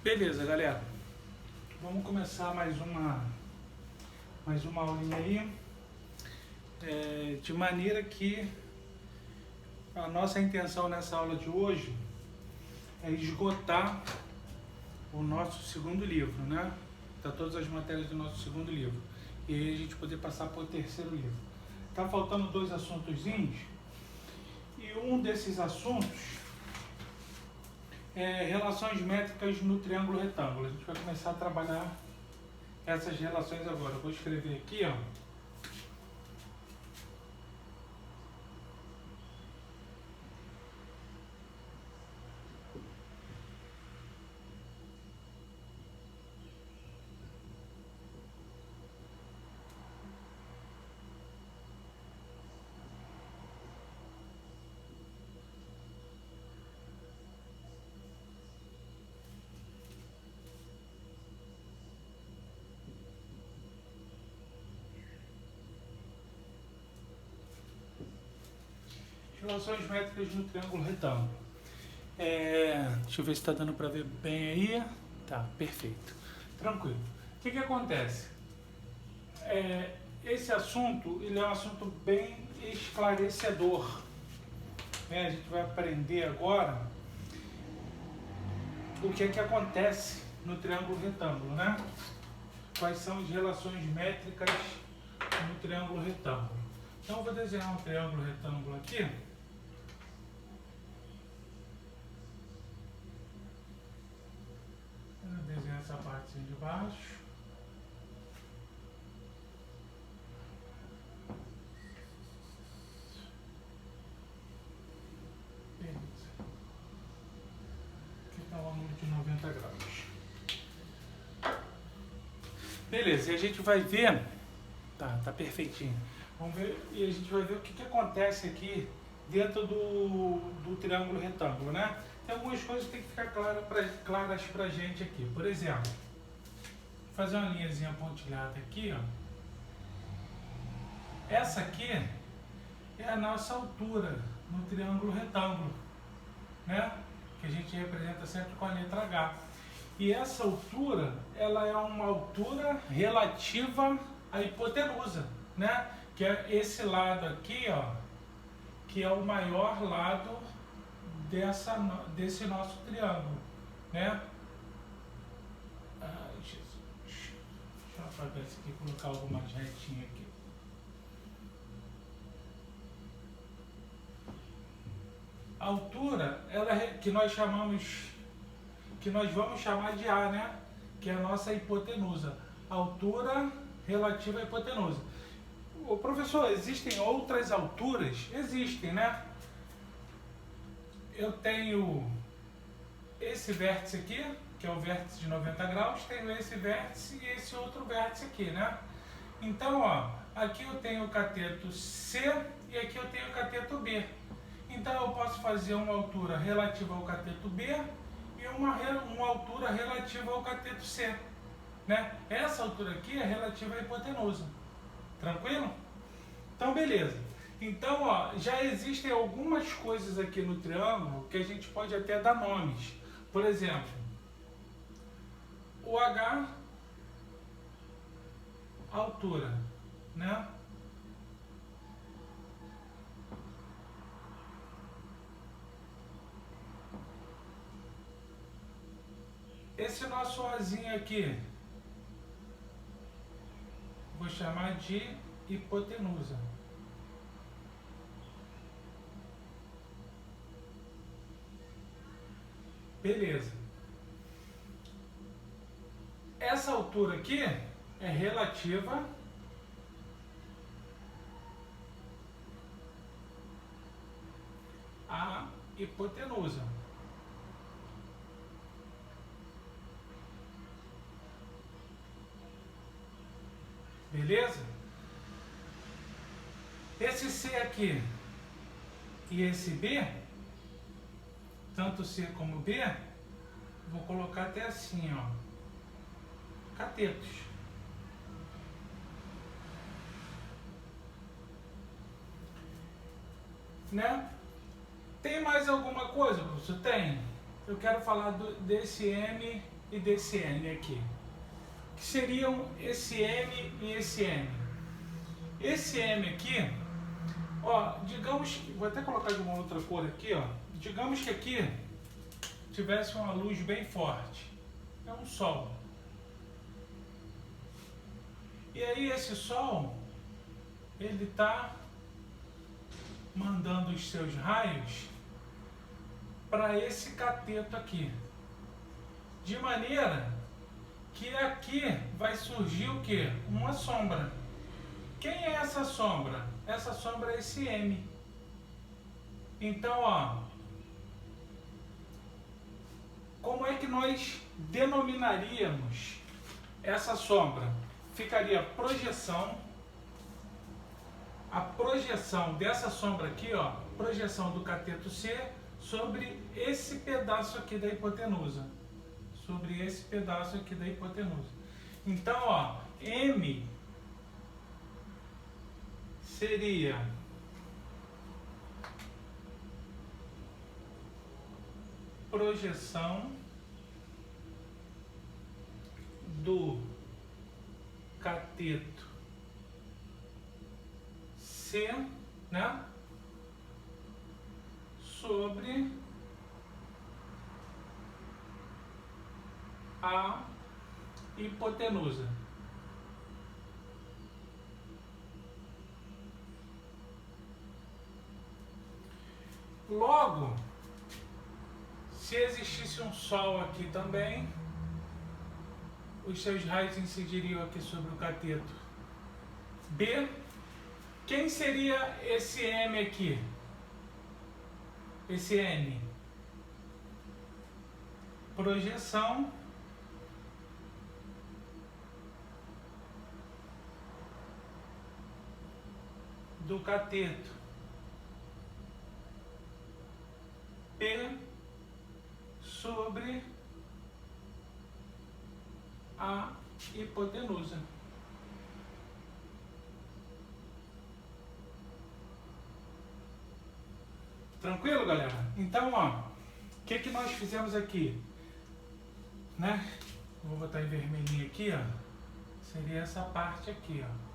Beleza, galera. Vamos começar mais uma aulinha aí, de maneira que a nossa intenção nessa aula de hoje é esgotar o nosso segundo livro, né? Tá todas as matérias do nosso segundo livro. E aí a gente poder passar para o terceiro livro. Tá faltando 2 assuntozinhos, e um desses assuntos é relações métricas no triângulo retângulo. A gente vai começar a trabalhar essas relações agora. Eu vou escrever aqui, ó. Relações métricas no triângulo retângulo. Deixa eu ver se está dando para ver bem aí. Tá, perfeito. Tranquilo. O que acontece? Esse assunto ele é um assunto bem esclarecedor. A gente vai aprender agora o que acontece no triângulo retângulo, né? Quais são as relações métricas no triângulo retângulo. Então eu vou desenhar um triângulo retângulo aqui. Vou desenhar essa parte de baixo. Beleza. Aqui está o ângulo de 90 graus. Beleza, e a gente vai ver. Tá perfeitinho. Vamos ver, e a gente vai ver o que acontece aqui dentro do triângulo retângulo, né? Tem algumas coisas que tem que ficar claras pra gente aqui. Por exemplo, vou fazer uma linhazinha pontilhada aqui, ó. Essa aqui é a nossa altura no triângulo retângulo, né? Que a gente representa sempre com a letra H. E essa altura, ela é uma altura relativa à hipotenusa, né? Que é esse lado aqui, ó, que é o maior lado desse nosso triângulo, né? Ai, Jesus. Deixa eu apagar isso aqui e colocar algo mais retinho aqui. A altura, ela que nós vamos chamar de A, né? Que é a nossa hipotenusa. Altura relativa à hipotenusa. Ô, professor, existem outras alturas? Existem, né? Eu tenho esse vértice aqui, que é o vértice de 90 graus, tenho esse vértice e esse outro vértice aqui, né? Então, ó, aqui eu tenho o cateto C e aqui eu tenho o cateto B. Então, eu posso fazer uma altura relativa ao cateto B e uma altura relativa ao cateto C, né? Essa altura aqui é relativa à hipotenusa. Tranquilo? Então, beleza. Então, ó, já existem algumas coisas aqui no triângulo que a gente pode até dar nomes. Por exemplo, o H, altura, né? Esse nosso Ozinho aqui, vou chamar de hipotenusa. Beleza. Essa altura aqui é relativa à hipotenusa. Beleza? Esse C aqui e esse B, tanto C como B, vou colocar até assim, ó, catetos. Né? Tem mais alguma coisa, professor? Tem. Eu quero falar desse M e desse N aqui, que seriam esse M e esse M. Esse M aqui, ó, digamos que, vou até colocar de uma outra cor aqui, ó, digamos que aqui tivesse uma luz bem forte, é um sol. E aí esse sol, ele está mandando os seus raios para esse cateto aqui, de maneira que aqui vai surgir o quê? Uma sombra. Quem é essa sombra? Essa sombra é esse M. Então, ó, como é que nós denominaríamos essa sombra? Ficaria projeção, a projeção dessa sombra aqui, ó, projeção do cateto C sobre esse pedaço aqui da hipotenusa. Sobre esse pedaço aqui da hipotenusa. Então, ó, M seria projeção do cateto C, né, sobre a hipotenusa. Logo, se existisse um Sol aqui também, os seus raios incidiriam aqui sobre o cateto B. Quem seria esse M aqui? Esse N? Projeção do cateto P sobre a hipotenusa. Tranquilo, galera? Então, ó, o que nós fizemos aqui? Né? Vou botar em vermelhinho aqui, ó. Seria essa parte aqui, ó.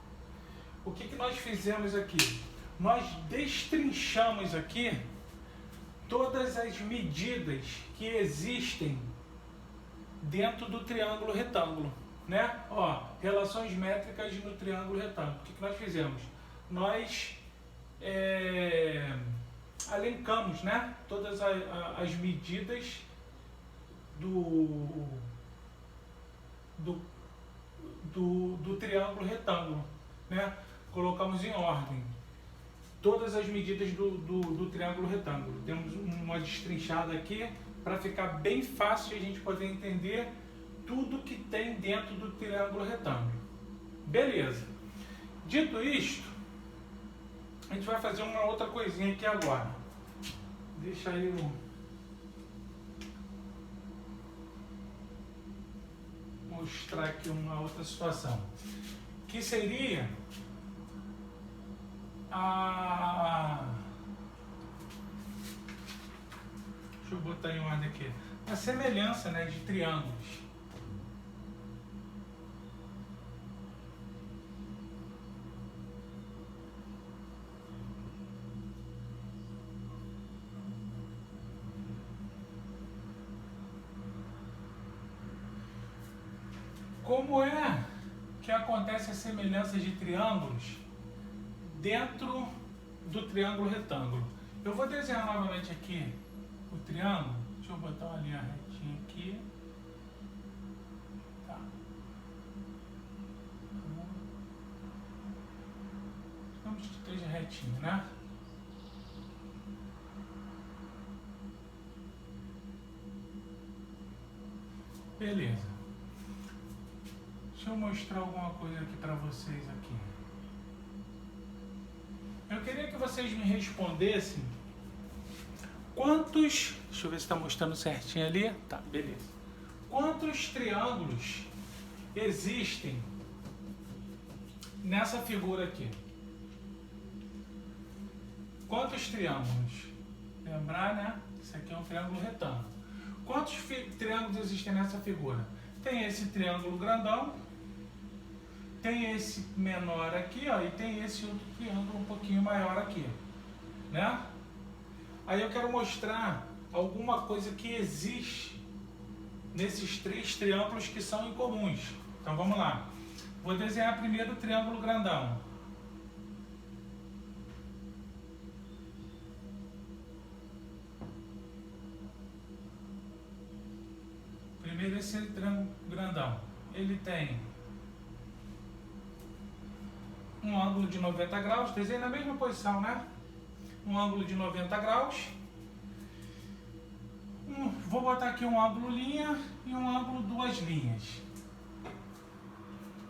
O que nós fizemos aqui? Nós destrinchamos aqui todas as medidas que existem dentro do triângulo retângulo, né? Ó, relações métricas no triângulo retângulo. O que nós fizemos? Nós elencamos, né, todas as medidas do triângulo retângulo, né? Colocamos em ordem todas as medidas do triângulo retângulo. Temos uma destrinchada aqui para ficar bem fácil a gente poder entender tudo que tem dentro do triângulo retângulo. Beleza. Dito isto, a gente vai fazer uma outra coisinha aqui agora. Deixa eu mostrar aqui uma outra situação, que seria deixa eu botar em ordem aqui, a semelhança, né, de triângulos. Como é que acontece a semelhança de triângulos dentro do triângulo retângulo? Eu vou desenhar novamente aqui o triângulo. Deixa eu botar uma linha retinha aqui. Tá. Digamos que esteja retinho, né? Beleza. Deixa eu mostrar alguma coisa aqui para vocês aqui. Eu queria que vocês me respondessem quantos... Deixa eu ver se está mostrando certinho ali. Tá, beleza. Quantos triângulos existem nessa figura aqui? Quantos triângulos? Lembrar, né? Isso aqui é um triângulo retângulo. Quantos triângulos existem nessa figura? Tem esse triângulo grandão, tem esse menor aqui, ó, e tem esse outro triângulo um pouquinho maior aqui, né? Aí eu quero mostrar alguma coisa que existe nesses três triângulos que são incomuns. Então vamos lá. Vou desenhar primeiro o triângulo grandão. Primeiro esse triângulo grandão. Ele tem um ângulo de 90 graus, desenho na mesma posição, né? Um ângulo de 90 graus. Vou botar aqui um ângulo linha e um ângulo duas linhas.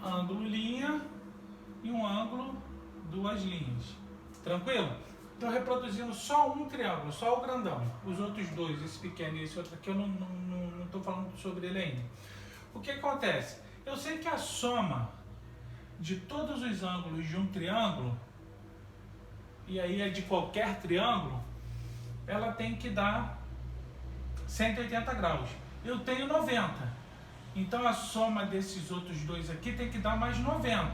Ângulo linha e um ângulo duas linhas. Tranquilo? Estou reproduzindo só um triângulo, só o grandão. Os outros dois, esse pequeno e esse outro aqui, eu não estou falando sobre ele ainda. O que acontece? Eu sei que a soma de todos os ângulos de um triângulo, e aí é de qualquer triângulo, ela tem que dar 180 graus. Eu tenho 90. Então a soma desses outros dois aqui tem que dar mais 90.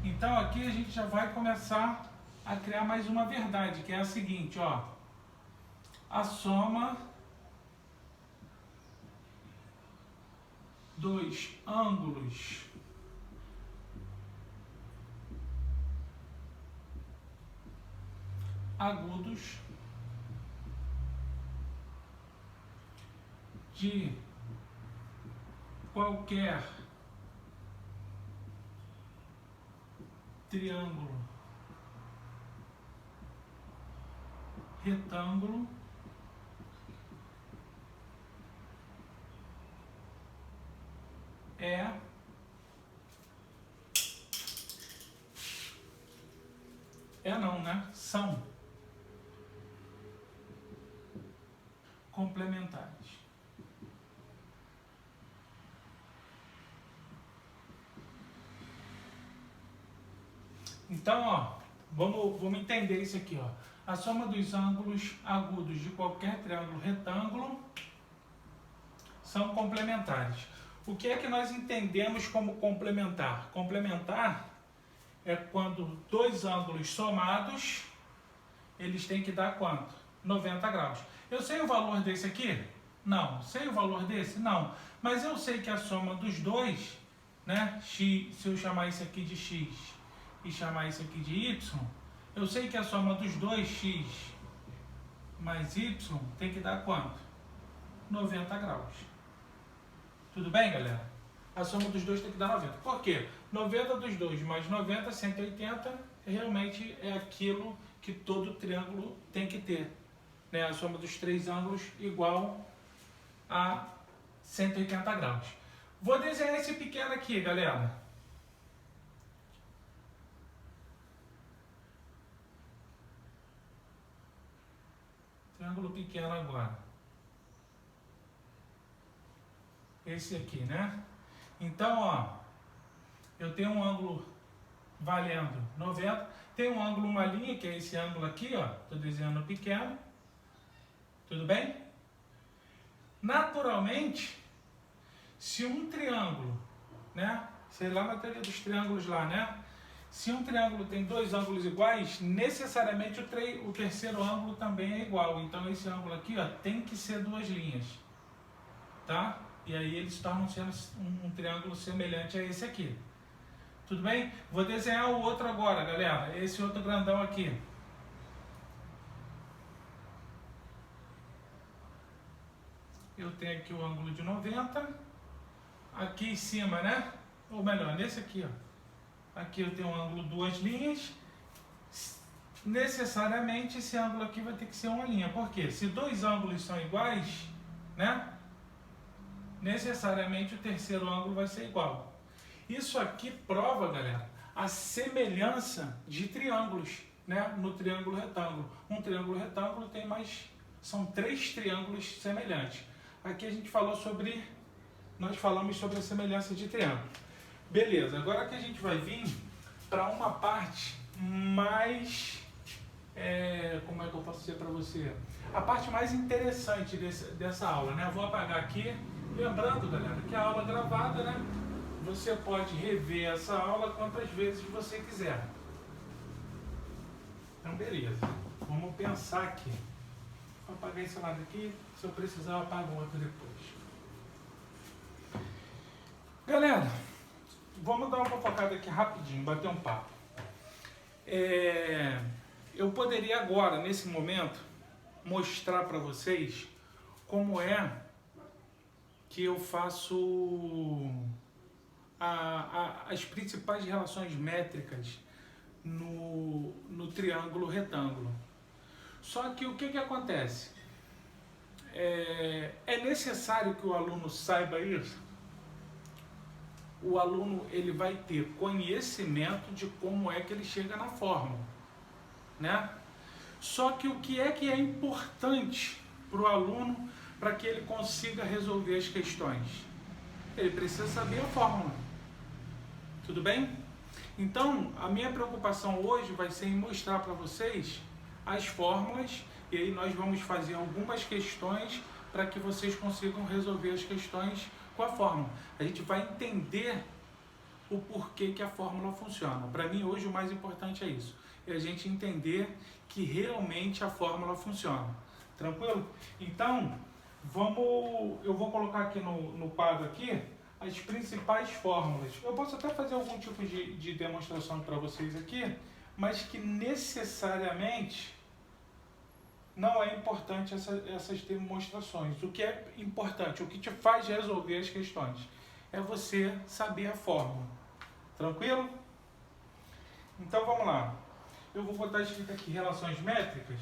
Então aqui a gente já vai começar a criar mais uma verdade, que é a seguinte, ó. A soma dos ângulos agudos de qualquer triângulo retângulo são complementares. Então, ó, vamos entender isso aqui, ó. A soma dos ângulos agudos de qualquer triângulo retângulo são complementares. O que é que nós entendemos como complementar? Complementar é quando dois ângulos somados, eles têm que dar quanto? 90 graus. Eu sei o valor desse aqui? Não. Sei o valor desse? Não. Mas eu sei que a soma dos dois, né? X, se eu chamar isso aqui de x e chamar isso aqui de y, eu sei que a soma dos dois, x mais y, tem que dar quanto? 90 graus. Tudo bem, galera? A soma dos dois tem que dar 90. Por quê? 90 dos dois mais 90, 180, realmente é aquilo que todo triângulo tem que ter. Né? A soma dos três ângulos igual a 180 graus. Vou desenhar esse pequeno aqui, galera. Triângulo pequeno agora. Esse aqui, né? Então, ó, eu tenho um ângulo valendo 90, tem um ângulo, uma linha, que é esse ângulo aqui, ó, estou desenhando pequeno, tudo bem? Naturalmente, se um triângulo, né, sei lá na teoria dos triângulos lá, né, se um triângulo tem dois ângulos iguais, necessariamente o terceiro ângulo também é igual, então esse ângulo aqui, ó, tem que ser duas linhas, tá? E aí eles tornam sendo um triângulo semelhante a esse aqui. Tudo bem? Vou desenhar o outro agora, galera. Esse outro grandão aqui. Eu tenho aqui o ângulo de 90. Aqui em cima, né? Ou melhor, nesse aqui, ó. Aqui eu tenho um ângulo duas linhas. Necessariamente esse ângulo aqui vai ter que ser uma linha. Por quê? Se dois ângulos são iguais, né? Necessariamente o terceiro ângulo vai ser igual. Isso aqui prova, galera, a semelhança de triângulos, né, no triângulo retângulo. Um triângulo retângulo tem mais, são três triângulos semelhantes. Aqui a gente falou sobre, nós falamos sobre a semelhança de triângulo. Beleza, agora que a gente vai vir para uma parte mais como é que eu posso dizer para você? A parte mais interessante dessa aula, né? Eu vou apagar aqui, lembrando, galera, que a aula é gravada, né? Você pode rever essa aula quantas vezes você quiser. Então, beleza. Vamos pensar aqui. Vou apagar esse lado aqui. Se eu precisar, eu apago o outro depois. Galera, vamos dar uma fofocada aqui rapidinho, bater um papo. Eu poderia agora, nesse momento, mostrar para vocês como é que eu faço as principais relações métricas no triângulo retângulo. Só que o que acontece? É necessário que o aluno saiba isso. O aluno ele vai ter conhecimento de como é que ele chega na fórmula, né? Só que o que é importante para o aluno para que ele consiga resolver as questões? Ele precisa saber a fórmula. Tudo bem? Então, a minha preocupação hoje vai ser em mostrar para vocês as fórmulas e aí nós vamos fazer algumas questões para que vocês consigam resolver as questões com a fórmula. A gente vai entender o porquê que a fórmula funciona. Para mim, hoje, o mais importante é isso. É a gente entender que realmente a fórmula funciona. Tranquilo? Então, eu vou colocar aqui no quadro aqui as principais fórmulas. Eu posso até fazer algum tipo de demonstração para vocês aqui, mas que necessariamente não é importante essas demonstrações. O que é importante, o que te faz resolver as questões, é você saber a fórmula. Tranquilo? Então vamos lá. Eu vou botar escrito aqui relações métricas.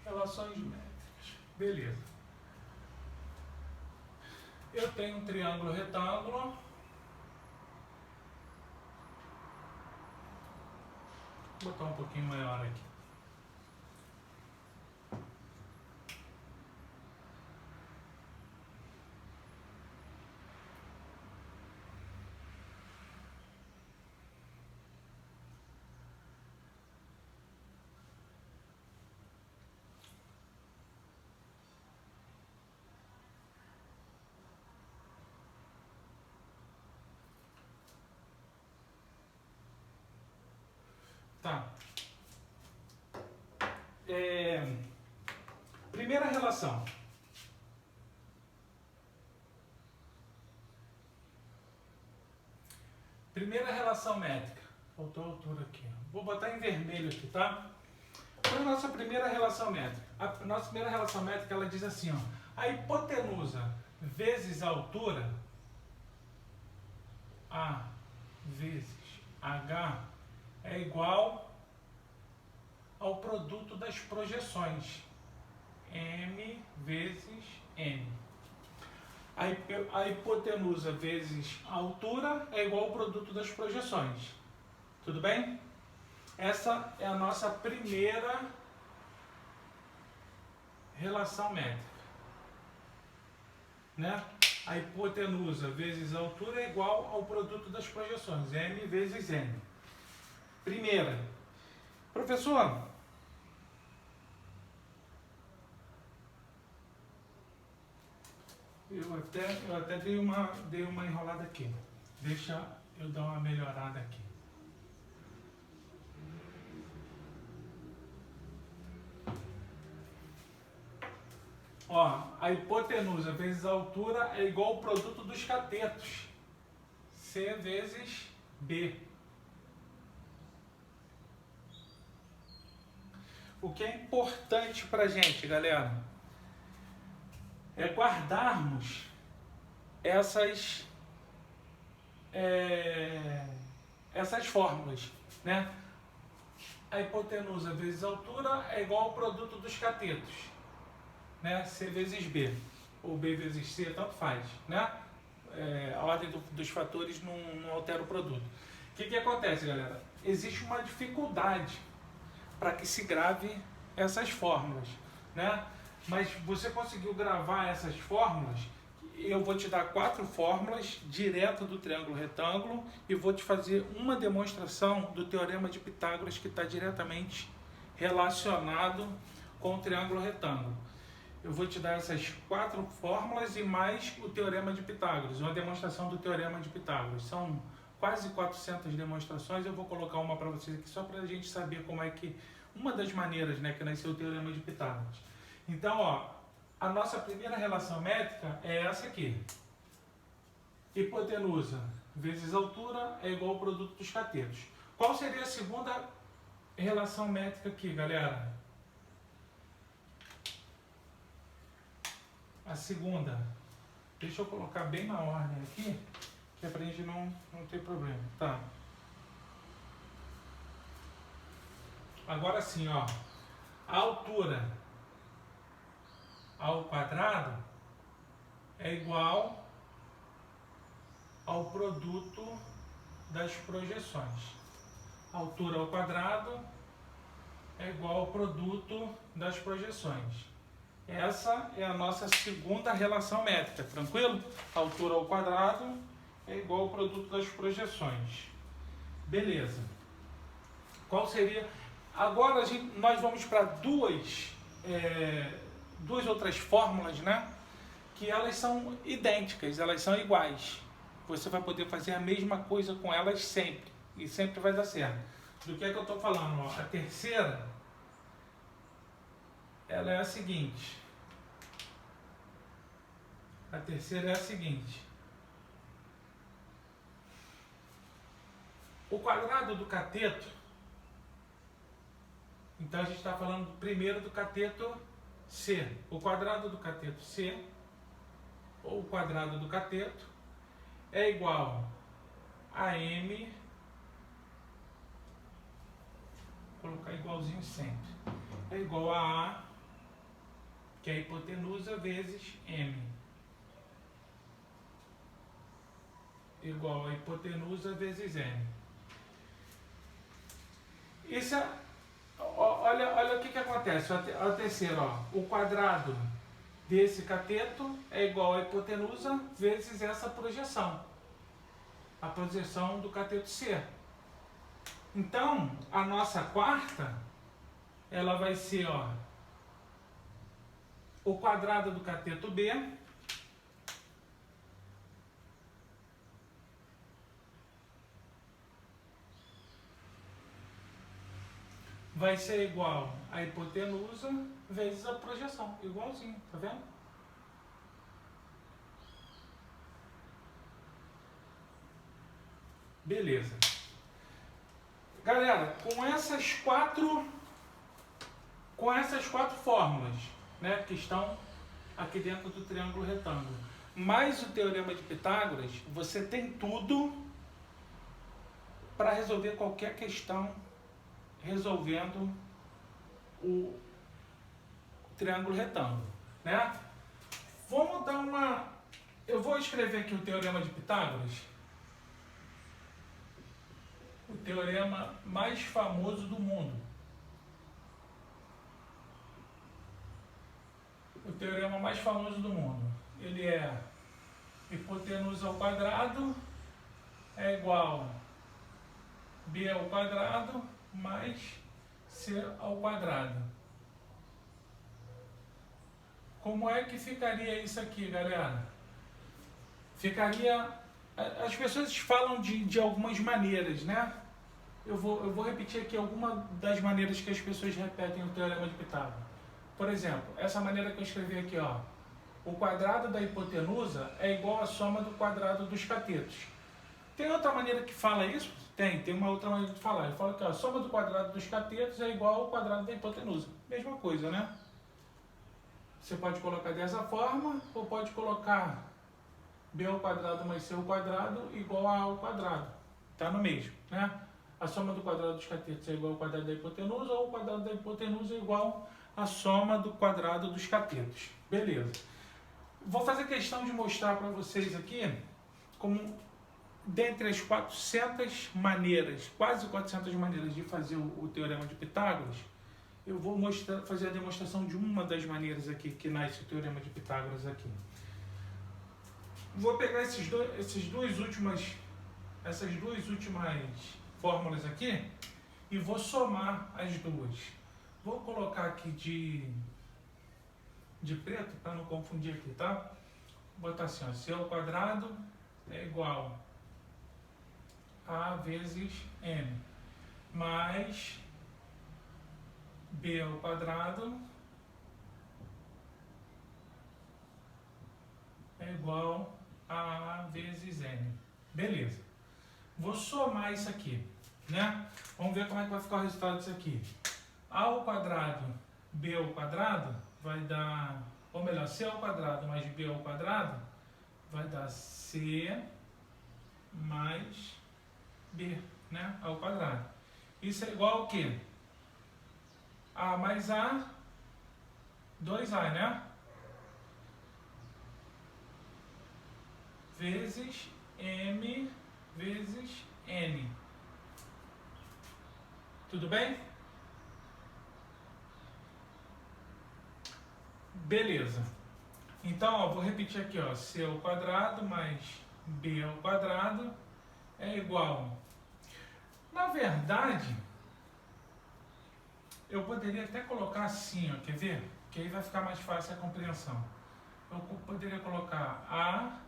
Relações métricas. Beleza. Eu tenho um triângulo retângulo. Vou botar um pouquinho maior aqui. Tá. Primeira relação. Primeira relação métrica. Faltou a altura aqui. Vou botar em vermelho aqui, tá? Qual é a nossa primeira relação métrica? A nossa primeira relação métrica, ela diz assim, ó. A hipotenusa vezes a altura, A vezes H, é igual ao produto das projeções, M vezes N. A hipotenusa vezes a altura é igual ao produto das projeções. Tudo bem? Essa é a nossa primeira relação métrica, né? A hipotenusa vezes a altura é igual ao produto das projeções, M vezes N. Primeira. Professor, eu até dei uma enrolada aqui. Deixa eu dar uma melhorada aqui. Ó, a hipotenusa vezes a altura é igual ao produto dos catetos, C vezes B. O que é importante pra gente, galera, é guardarmos essas fórmulas, né? A hipotenusa vezes a altura é igual ao produto dos catetos, né? C vezes B, ou B vezes C, tanto faz, né? A ordem dos fatores não altera o produto. O que acontece, galera? Existe uma dificuldade para que se grave essas fórmulas, né? Mas você conseguiu gravar essas fórmulas, eu vou te dar 4 fórmulas direto do triângulo retângulo e vou te fazer uma demonstração do teorema de Pitágoras que está diretamente relacionado com o triângulo retângulo. Eu vou te dar essas 4 fórmulas e mais o teorema de Pitágoras, uma demonstração do teorema de Pitágoras. São quase 400 demonstrações, eu vou colocar uma para vocês aqui só para a gente saber como é que, uma das maneiras, né, que nasceu o teorema de Pitágoras. Então, ó, a nossa primeira relação métrica é essa aqui. Hipotenusa vezes altura é igual ao produto dos catetos. Qual seria a segunda relação métrica aqui, galera? A segunda, deixa eu colocar bem na ordem aqui, que é pra gente não ter problema, tá? Agora sim, ó, a altura ao quadrado é igual ao produto das projeções. A altura ao quadrado é igual ao produto das projeções. Essa é a nossa segunda relação métrica, tranquilo? A altura ao quadrado é igual ao produto das projeções. Beleza. Qual seria... Agora nós vamos para duas outras fórmulas, né? Que elas são idênticas, elas são iguais. Você vai poder fazer a mesma coisa com elas sempre. E sempre vai dar certo. Do que é que eu estou falando? Ó, a terceira, ela é a seguinte. A terceira é a seguinte. O quadrado do cateto, então a gente está falando primeiro do cateto C. O quadrado do cateto C, ou o quadrado do cateto, é igual a M, vou colocar igualzinho sempre, é igual a A, que é a hipotenusa, vezes M. Igual a hipotenusa vezes M. Isso é, olha o que acontece. A terceira, ó, o quadrado desse cateto é igual a hipotenusa vezes essa projeção. A projeção do cateto C. Então, a nossa quarta, ela vai ser, ó, o quadrado do cateto B vai ser igual a hipotenusa vezes a projeção. Igualzinho, tá vendo? Beleza. Galera, com essas quatro fórmulas, né, que estão aqui dentro do triângulo retângulo, mais o teorema de Pitágoras, você tem tudo para resolver qualquer questão resolvendo o triângulo retângulo, né? Vamos dar uma... Eu vou escrever aqui o teorema de Pitágoras, o teorema mais famoso do mundo. O teorema mais famoso do mundo. Ele é hipotenusa ao quadrado é igual a B ao quadrado mais C ao quadrado. Como é que ficaria isso aqui, galera? Ficaria... As pessoas falam de algumas maneiras, né? Eu vou repetir aqui alguma das maneiras que as pessoas repetem o teorema de Pitágoras. Por exemplo, essa maneira que eu escrevi aqui, ó. O quadrado da hipotenusa é igual à soma do quadrado dos catetos. Tem outra maneira que fala isso? Tem uma outra maneira de falar. Eu falo que a soma do quadrado dos catetos é igual ao quadrado da hipotenusa. Mesma coisa, né? Você pode colocar dessa forma, ou pode colocar B ao quadrado mais C ao quadrado igual a A ao quadrado. Tá no mesmo, né? A soma do quadrado dos catetos é igual ao quadrado da hipotenusa, ou o quadrado da hipotenusa é igual à soma do quadrado dos catetos. Beleza. Vou fazer questão de mostrar para vocês aqui como, dentre as 400 maneiras, quase 400 maneiras de fazer o teorema de Pitágoras, eu vou fazer a demonstração de uma das maneiras aqui que nasce o Teorema de Pitágoras aqui. Vou pegar essas duas últimas fórmulas aqui e vou somar as duas. Vou colocar aqui de preto para não confundir aqui, tá? Vou botar assim, ó, C ao quadrado é igual a vezes M mais B ao quadrado é igual a vezes N. Beleza. Vou somar isso aqui, né? Vamos ver como é que vai ficar o resultado disso aqui. A ao quadrado, B ao quadrado, vai dar, ou melhor, C ao quadrado mais B ao quadrado, vai dar C mais B, né? Ao quadrado. Isso é igual ao quê? A mais A, 2A, né? Vezes M vezes N. Tudo bem? Beleza. Então, ó, vou repetir aqui, ó, C ao quadrado mais B ao quadrado é igual. Na verdade, eu poderia até colocar assim, ó, quer ver? Que aí vai ficar mais fácil a compreensão. Eu poderia colocar A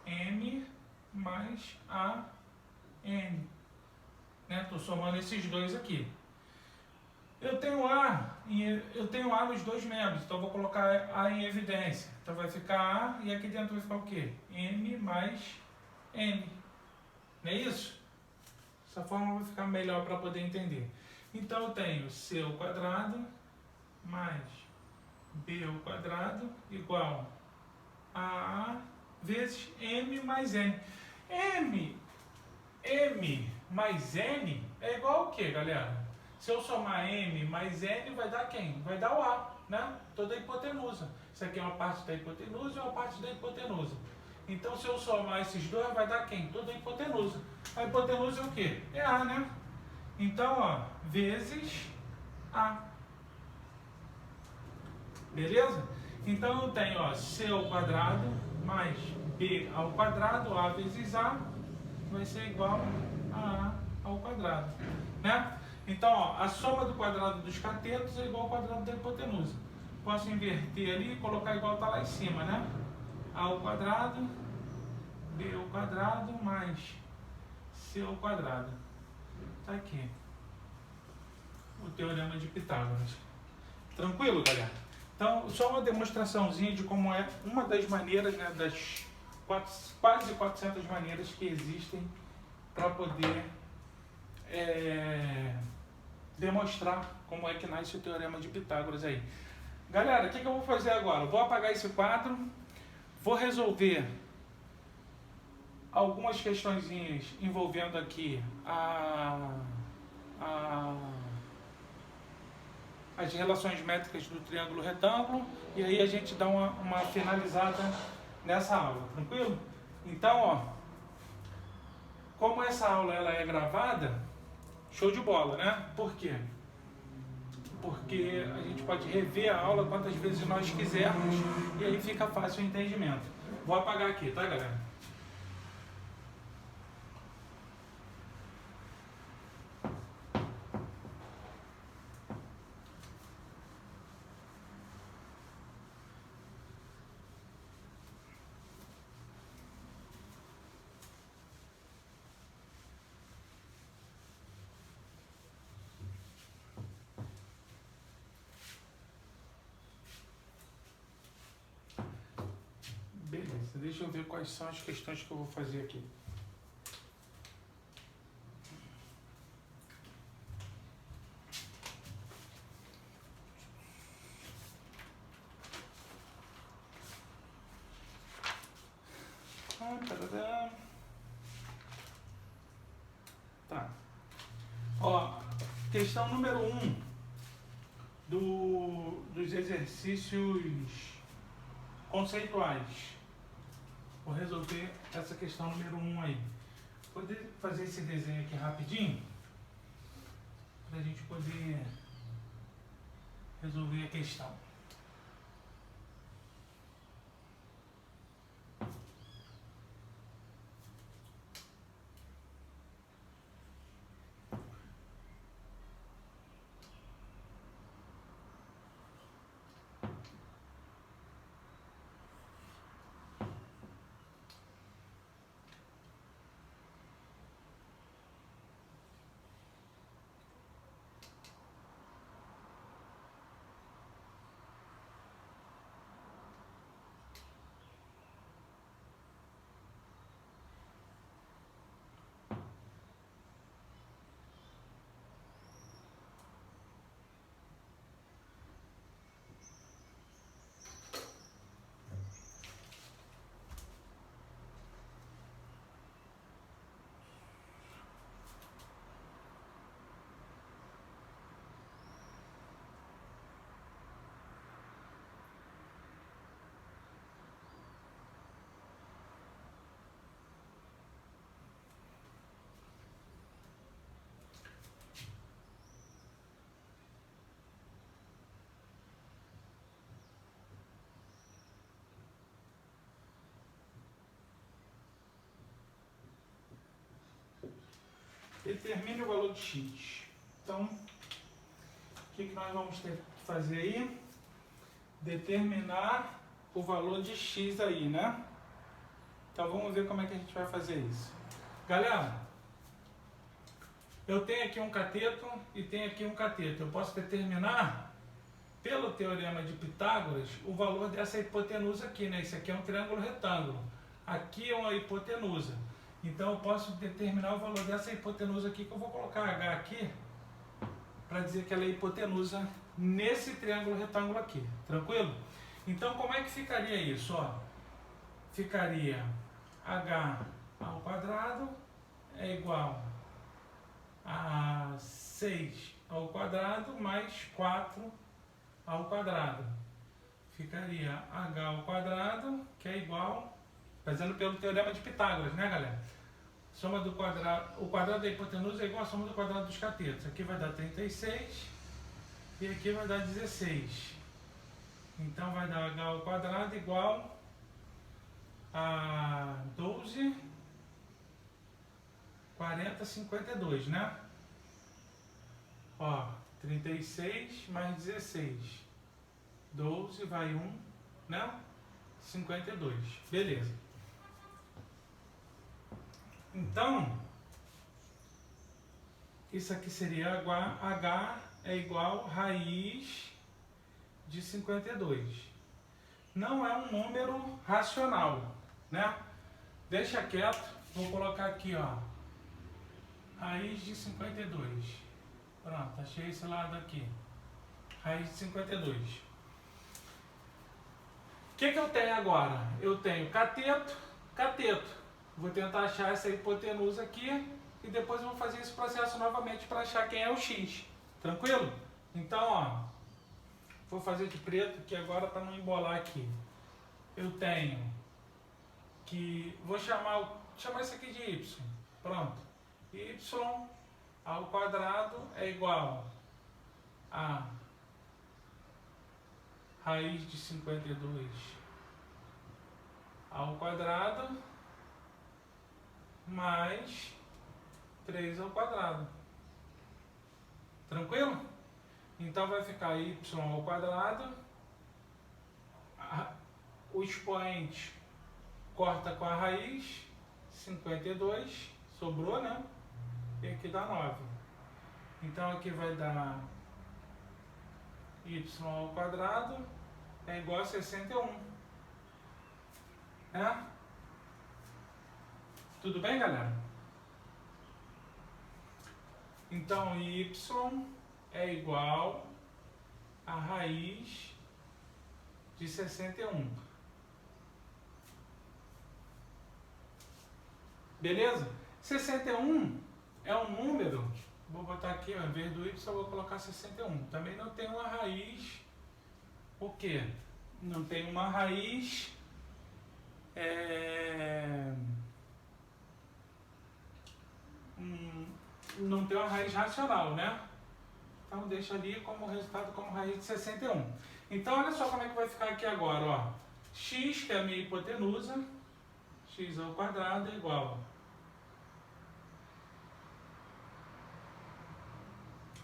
M mais A N. Né? Estou somando esses dois aqui. Eu tenho A nos dois membros, então eu vou colocar A em evidência. Então vai ficar A e aqui dentro vai ficar o quê? M mais N. Não é isso? Essa forma vai ficar melhor para poder entender. Então eu tenho C ao quadrado mais B ao quadrado igual a A vezes M mais N. M mais N é igual ao que, galera? Se eu somar M mais N, vai dar quem? Vai dar o A, né? Toda a hipotenusa. Isso aqui é uma parte da hipotenusa e uma parte da hipotenusa. Então, se eu somar esses dois, vai dar quem? Toda a hipotenusa. A hipotenusa é o quê? É A, né? Então, ó, vezes A. Beleza? Então, eu tenho, ó, C ao quadrado mais B ao quadrado, A vezes A, vai ser igual a A ao quadrado, né? Então, ó, a soma do quadrado dos catetos é igual ao quadrado da hipotenusa. Posso inverter ali e colocar igual está lá em cima, né? A ao quadrado, B ao quadrado, mais C ao quadrado. Está aqui o Teorema de Pitágoras. Tranquilo, galera? Então, só uma demonstraçãozinha de como é uma das maneiras, né, das quase 400 maneiras que existem para poder demonstrar como é que nasce o Teorema de Pitágoras aí. Galera, o que eu vou fazer agora? Eu vou apagar esse quadro, vou resolver algumas questõezinhas envolvendo aqui as relações métricas do triângulo retângulo e aí a gente dá uma finalizada nessa aula, tranquilo? Então, ó, como essa aula ela é gravada, show de bola, né? Por quê? Porque a gente pode rever a aula quantas vezes nós quisermos e aí fica fácil o entendimento. Vou apagar aqui, tá, galera? Beleza, deixa eu ver quais são as questões que eu vou fazer aqui. Tá. Ó, questão número 1 dos exercícios conceituais. Vou resolver essa questão número 1 aí. Vou fazer esse desenho aqui rapidinho, para a gente poder resolver a questão. Determine o valor de x. Então, o que nós vamos ter que fazer aí? Determinar o valor de x aí, né? Então, vamos ver como é que a gente vai fazer isso. Galera, eu tenho aqui um cateto e tenho aqui um cateto. Eu posso determinar, pelo teorema de Pitágoras, o valor dessa hipotenusa aqui, né? Esse aqui é um triângulo retângulo. Aqui é uma hipotenusa. Então eu posso determinar o valor dessa hipotenusa aqui, que eu vou colocar H aqui, para dizer que ela é hipotenusa nesse triângulo retângulo aqui. Tranquilo? Então como é que ficaria isso? Ó, ficaria H ao quadrado é igual a 6 ao quadrado mais 4 ao quadrado. Ficaria H ao quadrado, que é igual, fazendo pelo teorema de Pitágoras, né, galera? Soma do quadrado, o quadrado da hipotenusa é igual a soma do quadrado dos catetos. Aqui vai dar 36 e aqui vai dar 16. Então vai dar H ao quadrado igual a 12, 40, 52, né? Ó, 36 mais 16. 12 vai 1, né? 52. Beleza. Então, isso aqui seria H é igual a raiz de 52. Não é um número racional, né? Deixa quieto, vou colocar aqui, ó, raiz de 52. Pronto, achei esse lado aqui. Raiz de 52. O que eu tenho agora? Eu tenho cateto, cateto. Vou tentar achar essa hipotenusa aqui e depois eu vou fazer esse processo novamente para achar quem é o x. Tranquilo? Então, ó, vou fazer de preto que agora para não embolar aqui. Eu tenho que, vou chamar isso aqui de y. Pronto. Y ao quadrado é igual a raiz de 52 ao quadrado mais 3 ao quadrado. Tranquilo? Então vai ficar y ao quadrado, o expoente corta com a raiz, 52, sobrou, né? E aqui dá 9. Então aqui vai dar y ao quadrado é igual a 61. Né? Tudo bem, galera? Então, y é igual a raiz de 61. Beleza? 61 é um número, vou botar aqui, ó, em vez do y eu vou colocar 61. Também não tem uma raiz, o quê? Não tem uma raiz não tem uma raiz racional, né? Então deixa ali como resultado como raiz de 61. Então olha só como é que vai ficar aqui agora, ó. X, que é a minha hipotenusa, x ao quadrado é igual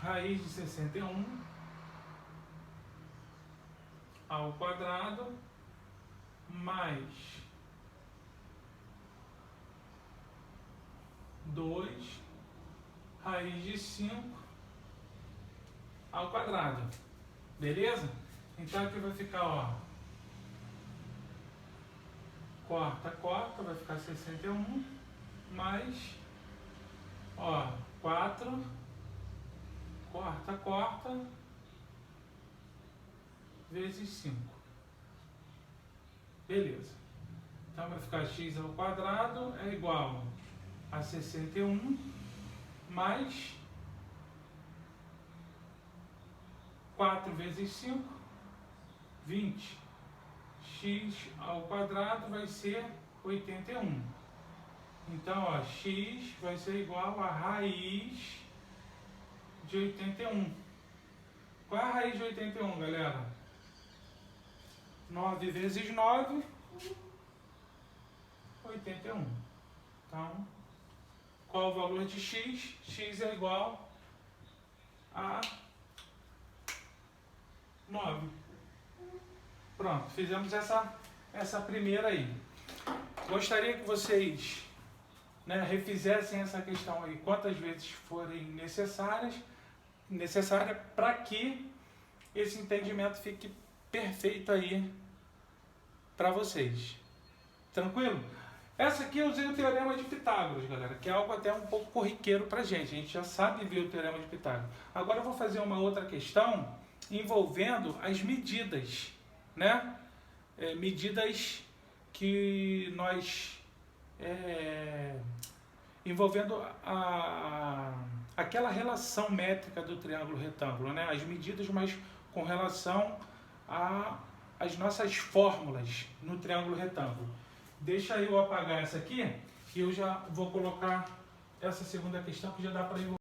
a raiz de 61 ao quadrado mais 2 raiz de 5 ao quadrado. Beleza? Então aqui vai ficar, ó, corta, vai ficar 61 mais, ó, 4, corta, vezes 5. Beleza. Então vai ficar x ao quadrado é igual a 61 mais 4 vezes 5, 20. X ao quadrado vai ser 81. Então, ó, x vai ser igual a raiz de 81. Qual é a raiz de 81, galera? 9 vezes 9, 81. Então, qual o valor de x? X é igual a 9. Pronto, fizemos essa primeira aí. Gostaria que vocês, né, refizessem essa questão aí quantas vezes forem necessária para que esse entendimento fique perfeito aí para vocês. Tranquilo? Essa aqui eu usei o Teorema de Pitágoras, galera, que é algo até um pouco corriqueiro para a gente já sabe ver o Teorema de Pitágoras. Agora eu vou fazer uma outra questão envolvendo as medidas, né? Medidas que nós... envolvendo aquela relação métrica do triângulo retângulo, né? As medidas, mas com relação às nossas fórmulas no triângulo retângulo. Deixa eu apagar essa aqui e eu já vou colocar essa segunda questão que já dá para